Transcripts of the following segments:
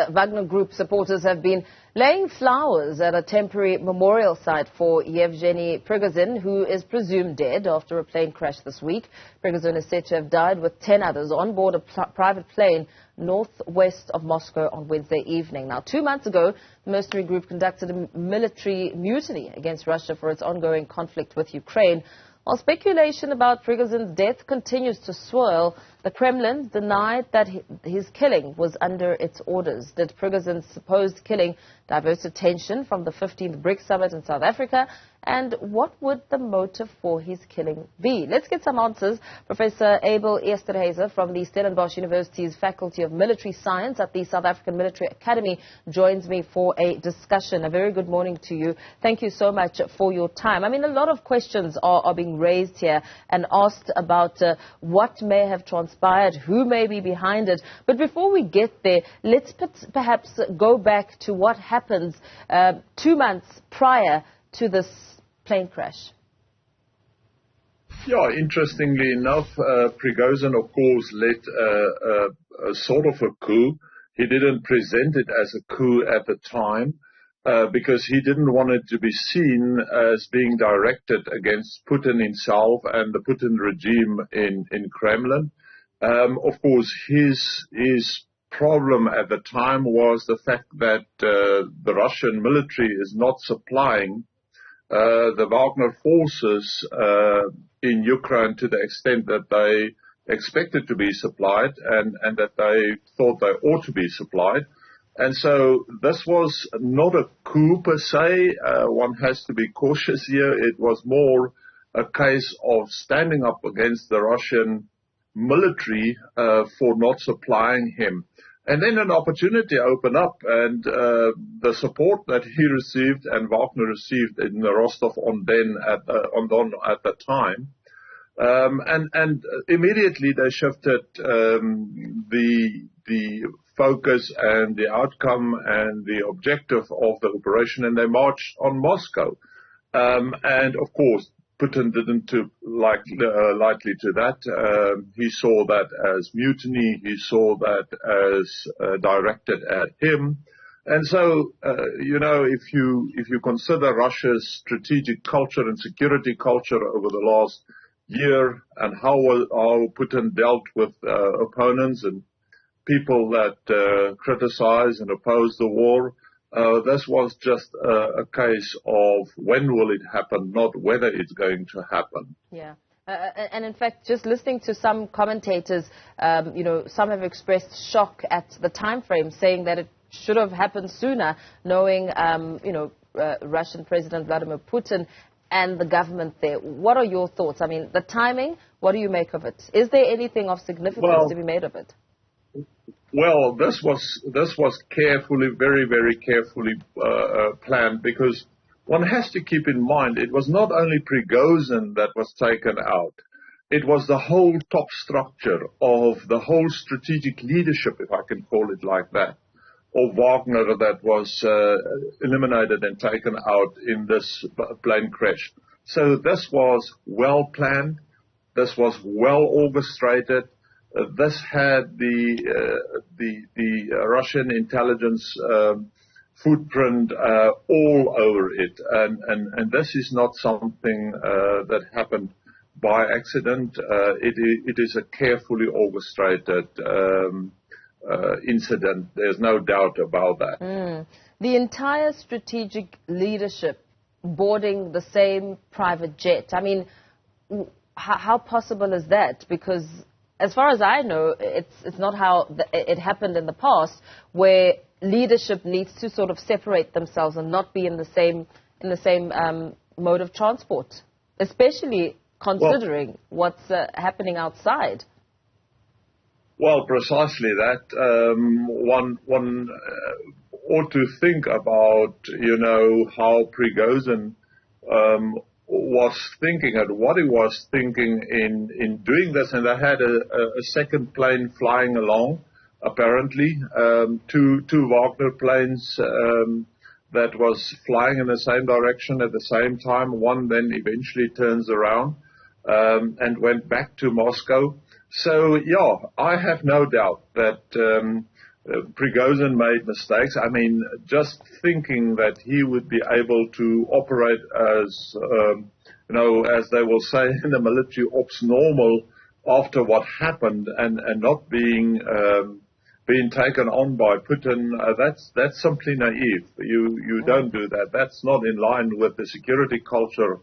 Wagner Group supporters have been laying flowers at a temporary memorial site for Yevgeny Prigozhin, who is presumed dead after a plane crash this week. Prigozhin is said to have died with 10 others on board a private plane northwest of Moscow on Wednesday evening. Now, 2 months ago, the mercenary group conducted a military mutiny against Russia for its ongoing conflict with Ukraine. While speculation about Prigozhin's death continues to swirl, the Kremlin denied that his killing was under its orders. Did Prigozhin's supposed killing divert attention from the 15th BRICS summit in South Africa? And what would the motive for his killing be? Let's get some answers. Professor Abel Esterhuyse from the Stellenbosch University's Faculty of Military Science at the South African Military Academy joins me for a discussion. A very good morning to you. Thank you so much for your time. I mean, a lot of questions are being raised here and asked about what may have transpired, who may be behind it. But before we get there, let's perhaps go back to what happened 2 months prior to this plane crash. Yeah, interestingly enough, Prigozhin, of course, led a sort of a coup. He didn't present it as a coup at the time because he didn't want it to be seen as being directed against Putin himself and the Putin regime in Kremlin. Of course, his problem at the time was the fact that the Russian military is not supplying the Wagner forces in Ukraine to the extent that they expected to be supplied and that they thought they ought to be supplied. And so this was not a coup per se. One has to be cautious here. It was more a case of standing up against the Russian military for not supplying him. And then an opportunity opened up, and the support that he received and Wagner received in Rostov-on-Don at the time, and immediately they shifted the focus and the outcome and the objective of the operation, and they marched on Moscow. And of course, Putin didn't take lightly to that. He saw that as mutiny. He saw that as directed at him. And so, if you consider Russia's strategic culture and security culture over the last year and how Putin dealt with opponents and people that criticize and oppose the war, this was just a case of when will it happen, not whether it's going to happen. Yeah. And in fact, just listening to some commentators, some have expressed shock at the time frame, saying that it should have happened sooner, knowing, Russian President Vladimir Putin and the government there. What are your thoughts? I mean, the timing, what do you make of it? Is there anything of significance to be made of it? Well, this was carefully, very, very carefully planned, because one has to keep in mind it was not only Prigozhin that was taken out. It was the whole top structure of the whole strategic leadership, if I can call it like that, of Wagner that was eliminated and taken out in this plane crash. So this was well planned. This was well orchestrated. This had the Russian intelligence footprint all over it, and this is not something that happened by accident. It is a carefully orchestrated incident. There's no doubt about that. The entire strategic leadership boarding the same private jet. I mean, how possible is that? Because as far as I know, it's not how it happened in the past, where leadership needs to sort of separate themselves and not be in the same mode of transport, especially considering what's happening outside. Well, precisely that. One ought to think about, how Prigozhin was thinking and what he was thinking in doing this. And they had a second plane flying along, apparently, two Wagner planes that was flying in the same direction at the same time. One then eventually turns around and went back to Moscow. So, yeah, I have no doubt that Prigozhin made mistakes. I mean, just thinking that he would be able to operate as, as they will say in the military, ops normal after what happened and not being taken on by Putin, that's simply naive. You don't do that. That's not in line with the security culture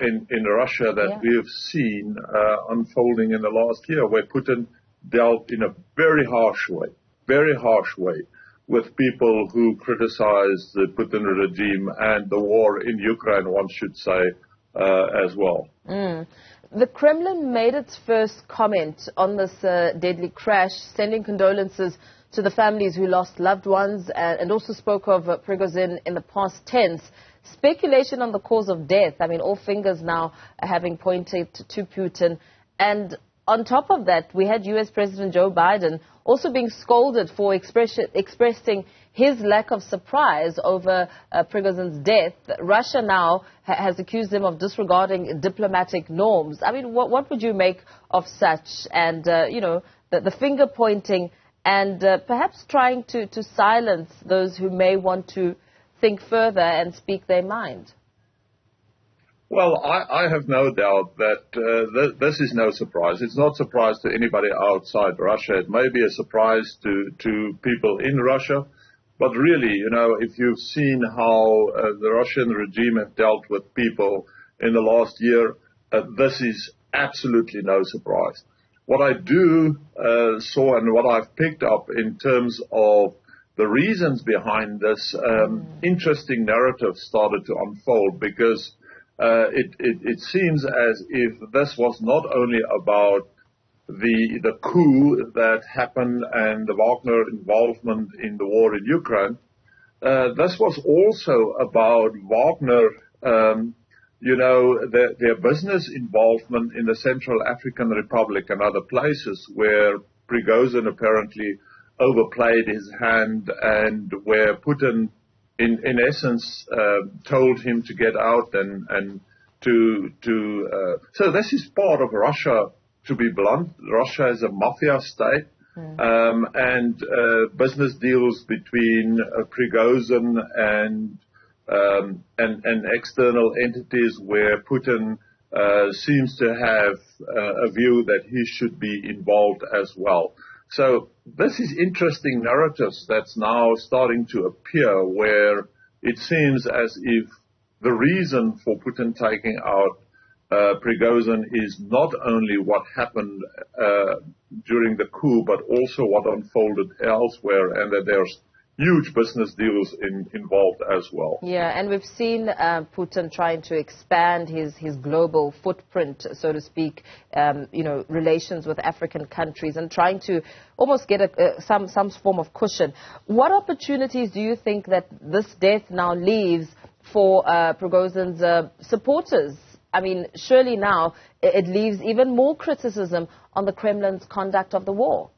in Russia that we have seen unfolding in the last year, where Putin dealt in a very harsh way with people who criticize the Putin regime and the war in Ukraine, one should say, as well. The Kremlin made its first comment on this deadly crash, sending condolences to the families who lost loved ones, and also spoke of Prigozhin in the past tense. Speculation on the cause of death, I mean, all fingers now having pointed to Putin. And on top of that, we had U.S. President Joe Biden also being scolded for expressing his lack of surprise over Prigozhin's death. Russia now has accused him of disregarding diplomatic norms. I mean, what would you make of such? And, the finger pointing and perhaps trying to silence those who may want to think further and speak their mind? Well, I have no doubt that this is no surprise. It's not a surprise to anybody outside Russia. It may be a surprise to people in Russia. But really, if you've seen how the Russian regime have dealt with people in the last year, this is absolutely no surprise. What I saw and what I've picked up in terms of the reasons behind this, interesting narrative started to unfold, because it seems as if this was not only about the coup that happened and the Wagner involvement in the war in Ukraine. This was also about Wagner, their business involvement in the Central African Republic and other places where Prigozhin apparently overplayed his hand, and where Putin, in essence, told him to get out and so this is part of Russia. To be blunt, Russia is a mafia state, and business deals between Prigozhin and external entities where Putin seems to have a view that he should be involved as well. So this is interesting narratives that's now starting to appear, where it seems as if the reason for Putin taking out Prigozhin is not only what happened during the coup, but also what unfolded elsewhere, and that there's huge business deals involved as well. Yeah, and we've seen Putin trying to expand his global footprint, so to speak, relations with African countries, and trying to almost get some form of cushion. What opportunities do you think that this death now leaves for Prigozhin's supporters? I mean, surely now it leaves even more criticism on the Kremlin's conduct of the war.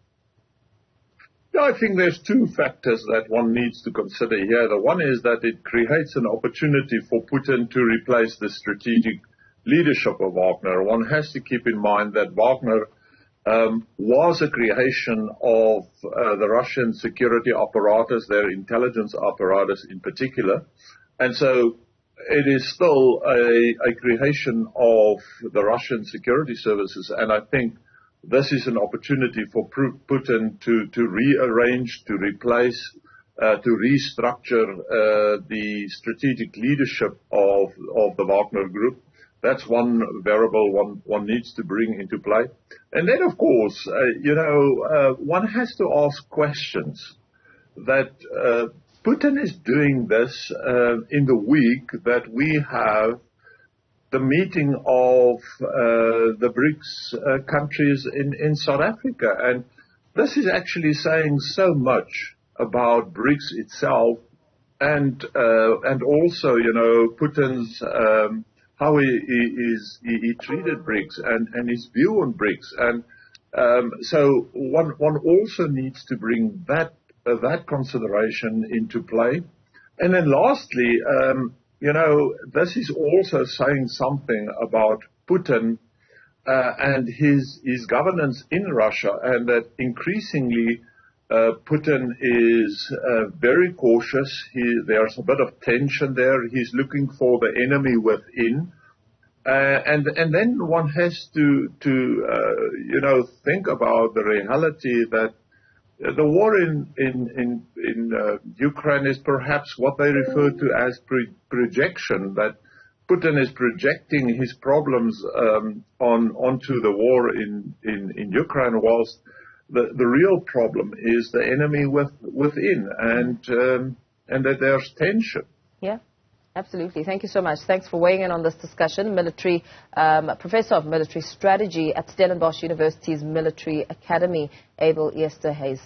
Yeah, I think there's two factors that one needs to consider here. The one is that it creates an opportunity for Putin to replace the strategic leadership of Wagner. One has to keep in mind that Wagner was a creation of the Russian security apparatus, their intelligence apparatus in particular. And so it is still a creation of the Russian security services, and I think this is an opportunity for Putin to rearrange, to replace, to restructure the strategic leadership of the Wagner Group. That's one variable one needs to bring into play. And then, of course, one has to ask questions that Putin is doing this in the week that we have the meeting of the BRICS countries in South Africa. And this is actually saying so much about BRICS itself, and also, Putin's how he treated BRICS and his view on BRICS. And so one also needs to bring that consideration into play. And then lastly, this is also saying something about Putin and his governance in Russia, and that increasingly Putin is very cautious. There's a bit of tension there. He's looking for the enemy within. And then one has to think about the reality that the war in Ukraine is perhaps what they refer to as projection, that Putin is projecting his problems onto the war in Ukraine, whilst the real problem is the enemy within, and that there's tension. Yeah. Absolutely. Thank you so much. Thanks for weighing in on this discussion. Professor of Military Strategy at Stellenbosch University's Military Academy, Abel Esterhuyse.